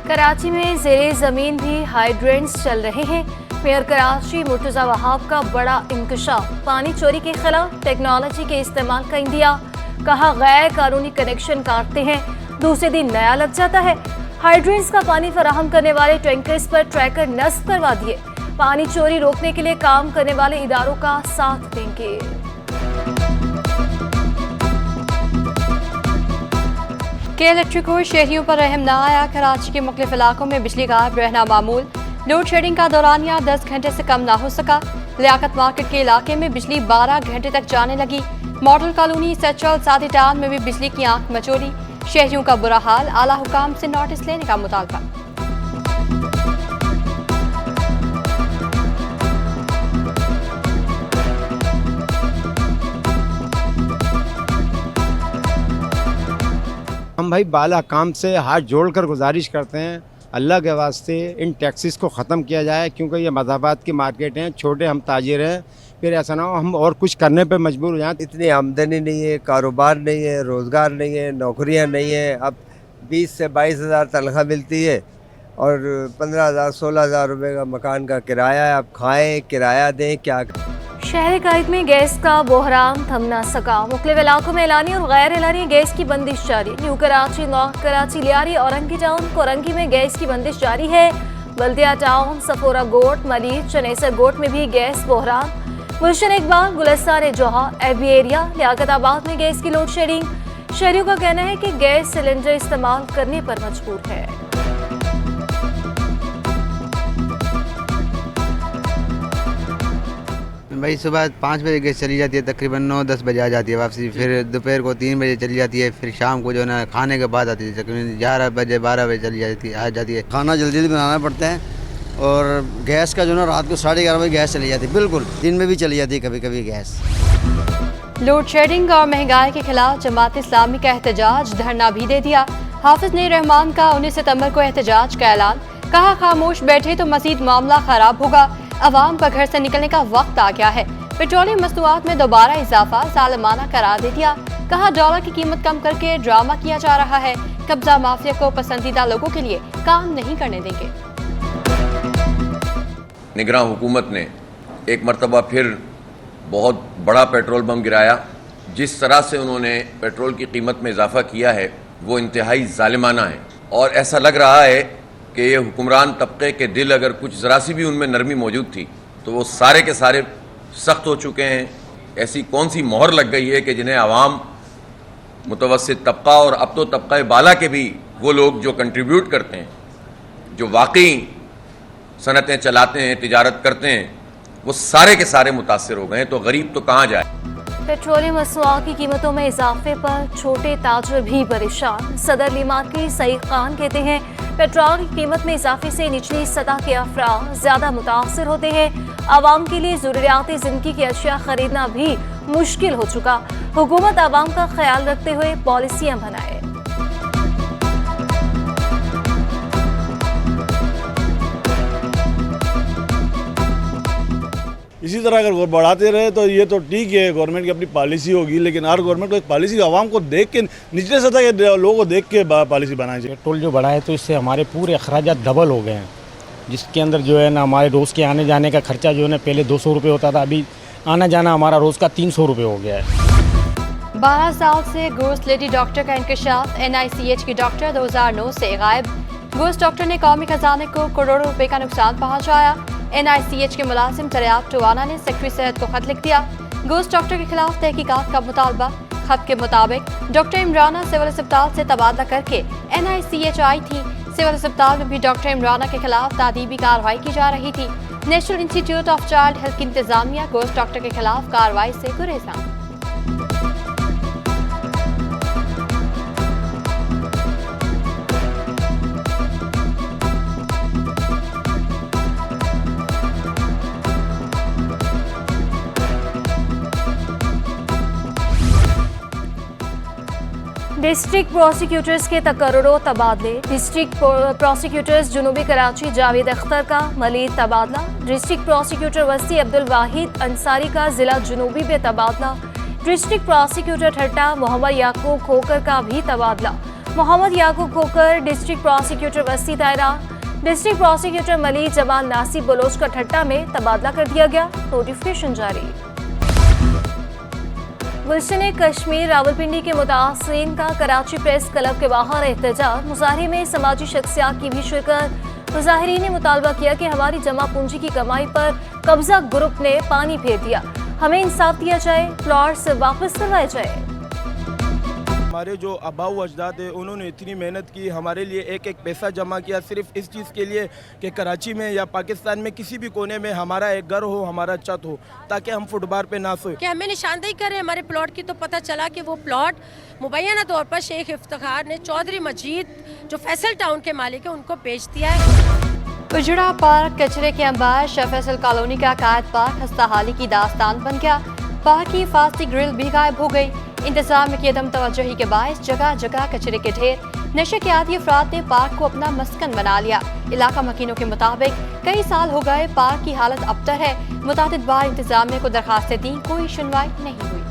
कराची में ज़ेरे ज़मीन भी हाइड्रेंट्स चल रहे हैं। मेयर कराची मुर्तज़ा वहाब का बड़ा इंकशाफ, पानी चोरी के खिलाफ टेक्नोलॉजी के इस्तेमाल का इंदिया। कहा गैर कानूनी कनेक्शन काटते हैं, दूसरे दिन नया लग जाता है। हाइड्रेंट्स का पानी फराहम करने वाले टैंकर्स पर ट्रैकर नस्ब करवा दिए। पानी चोरी रोकने के लिए काम करने वाले इदारों का साथ देंगे। के इलेक्ट्रिक को शहरियों पर रहम न आया। कराची के मुख्तलिफ इलाकों में बिजली गायब रहना मामूल। लोड शेडिंग का दौरानिया 10 घंटे से कम ना हो सका। लियाकत मार्केट के इलाके में बिजली 12 घंटे तक जाने लगी। मॉडल कॉलोनी सचल सादी टाउन में भी बिजली की आंख मचोली। शहरियों का बुरा हाल, आला हुकाम से नोटिस लेने का मुतालबा। हम भाई बाला काम से हाथ जोड़कर गुजारिश करते हैं, अल्लाह के वास्ते इन टैक्सेस को ख़त्म किया जाए, क्योंकि ये मज़ाबात की मार्केट हैं, छोटे हम ताजिर हैं, फिर ऐसा ना हो हम और कुछ करने पे मजबूर हो जाएं। इतनी आमदनी नहीं है, कारोबार नहीं है, रोज़गार नहीं है, नौकरियां नहीं है। अब 20 से 22 हज़ार तनख्वाह मिलती है और 15,000 16,000 रुपये का मकान का किराया है। अब खाएँ, किराया दें, क्या। शहर कायद में गैस का बहरान थम न सका। मुख्तलिफ इलाकों में एलानी और गैर एलानी गैस की बंदिश जारी। New Karachi, north Karachi, Lyari, Orangi town, Korangi में गैस की बंदिश जारी है। बल्दिया टाउन, सफोरा गोट, मलीर, चनेसर गोट में भी गैस बहरान। गुलशन इकबाल, गुलस्तान जोहा, एबी एरिया, लियाकताबाद में गैस की लोड शेडिंग। शहरियों का कहना है कि गैस सिलेंडर इस्तेमाल करने पर मजबूर है। भाई सुबह 5 बजे गैस चली जाती है, तकरीबन 9-10 बजे आ जाती है वापसी। फिर दोपहर को 3 बजे चली जाती है। फिर शाम को जो है ना खाने के बाद आती है, तकरीबन 11 बजे 12 बजे चली आ जाती है। खाना जल्दी जल्दी बनाना पड़ता है और गैस का जो ना रात को 11:30 बजे गैस चली जाती है, बिल्कुल दिन में भी चली जाती है कभी कभी गैस। लोड शेडिंग और महंगाई के खिलाफ जमात इस्लामी का एहतजाज, धरना भी दे दिया। हाफिज ने रहमान का 19 सितंबर को एहतजाज का ऐलान। कहा खामोश बैठे तो मजीद मामला खराब होगा। अवाम का घर से निकलने का वक्त आ गया है। पेट्रोलियम मसनूआत में दोबारा इजाफा जालिमाना करार दे दिया। कहा डॉलर की कीमत कम करके ड्रामा किया जा रहा है। कब्जा माफिया को पसंदीदा लोगों के लिए काम नहीं करने देंगे। निगरान हुकूमत ने एक मरतबा फिर बहुत बड़ा पेट्रोल बम गिराया। जिस तरह से उन्होंने पेट्रोल की कीमत में इजाफा किया है वो इंतहाई जालिमाना है और ऐसा लग रहा है कि ये हुक्मरान तबके के दिल अगर कुछ ज़रा सी भी उनमें नरमी मौजूद थी तो वो सारे के सारे सख्त हो चुके हैं। ऐसी कौन सी मोहर लग गई है कि जिन्हें आवाम, मुतवस्सित तबका और अब तो तबका बाला के भी वो लोग जो कंट्रीब्यूट करते हैं, जो वाकई सनतें चलाते हैं, तिजारत करते हैं, वो सारे के सारे मुतासिर हो गए। तो गरीब तो कहाँ जाए। पेट्रोलियम मसनूआत की कीमतों में इजाफे पर छोटे ताजर भी परेशान। सदर लीमार की सईद खान कहते हैं पेट्रोल की कीमत में इजाफे से निचली सतह के अफराद ज्यादा मुतासर होते हैं। आवाम के लिए ज़रूरियाती ज़िंदगी की अशिया खरीदना भी मुश्किल हो चुका। हुकूमत आवाम का ख्याल रखते हुए पॉलिसियां बनाए। इसी तरह अगर बढ़ाते रहे तो ये तो ठीक है, गवर्नमेंट की अपनी पॉलिसी होगी, लेकिन हर गवर्नमेंट को एक पॉलिसी आवाम को देख के, निचले सतह के लोगों को देख के पॉलिसी बनानी चाहिए। पेट्रोल जो बढ़ा है तो इससे हमारे पूरे अखराजात डबल हो गए हैं, जिसके अंदर जो है ना हमारे रोज़ के आने जाने का खर्चा जो है ना पहले 200 रुपये होता था, अभी आना जाना हमारा रोज़ का 300 रुपये हो गया है। 12 साल से गोश्त लेडी डॉक्टर का इंकशाफ। NICH की डॉक्टर 2009 से गायब। गोश्त डॉक्टर ने कौमी खजाने को करोड़ों रुपए का नुकसान पहुंचाया। NICH के मुलाजिम दरियाब टवाना ने सेक्रेटरी सेहत को खत लिख दिया। गोश्त डॉक्टर के खिलाफ तहकीकात का मुतालबा। खत के मुताबिक डॉक्टर इमराना सिविल अस्पताल से तबादला करके NICH आई थी। सिविल अस्पताल में भी डॉक्टर इमराना के खिलाफ तादीबी कार्रवाई की जा रही थी। National institute of child health की इंतजामिया गोश्त डॉक्टर के खिलाफ कार्रवाई से गुरेज़ां। डिस्ट्रिक्ट प्रोसिक्यूटर्स के तकर्रुरों तबादले। डिस्ट्रिक्ट प्रोसिक्यूटर्स जुनूबी कराची जावेद अख्तर का मलीद तबादला। डिस्ट्रिक्ट प्रोसिक्यूटर वसी अब्दुल वाहिद अंसारी का जिला जुनूबी में तबादला। डिस्ट्रिक्ट प्रोसिक्यूटर ठट्टा मोहम्मद याकूब खोकर का भी तबादला। मोहम्मद याकूब खोकर डिस्ट्रिक्ट प्रोसिक्यूटर बस्ती तैनात। District prosecutor Malik Jamal Nasib Bloch का ठट्टा में तबादला कर दिया गया। नोटिफिकेशन जारी। गुलशन कश्मीर रावलपिंडी के मुतासरीन का कराची प्रेस क्लब के बाहर एहतजाज। मुजाहरे में समाजी शख्सियात की भी शिरकत। मुजाहिरीन ने मुतालबा किया कि हमारी जमा पूंजी की कमाई पर कब्जा ग्रुप ने पानी फेर दिया, हमें इंसाफ दिया जाए, प्लॉट्स वापस करवाए जाए। हमारे जो आबाऊ अजदाद है उन्होंने इतनी मेहनत की, हमारे लिए एक एक पैसा जमा किया सिर्फ इस चीज़ के लिए कि कराची में या पाकिस्तान में किसी भी कोने में हमारा एक घर हो, हमारा छत हो, ताकि हम फुटबार पे ना सोए। कि हमें निशानदेही करें हमारे प्लॉट की, तो पता चला कि वो प्लॉट मुबैना तौर पर शेख इफ्तिखार ने चौधरी मजीद जो फैसल टाउन के मालिक है उनको बेच दिया है। उजड़ा पार्क कचरे के अंबार शाह फैसल कॉलोनी का कायद पार्क खस्ताहाली की दास्तान बन गया। पार्क की हिफाजती ग्रिल भी गायब हो गई। इंतजाम की अदम तवज्जोही के बायस जगह जगह कचरे के ढेर। नशे के आदी अफराद ने पार्क को अपना मस्कन बना लिया। इलाका मकीनों के मुताबिक कई साल हो गए पार्क की हालत अबतर है। मुतादिद बार इंतजामिया को दरखास्तें दी, कोई सुनवाई नहीं हुई।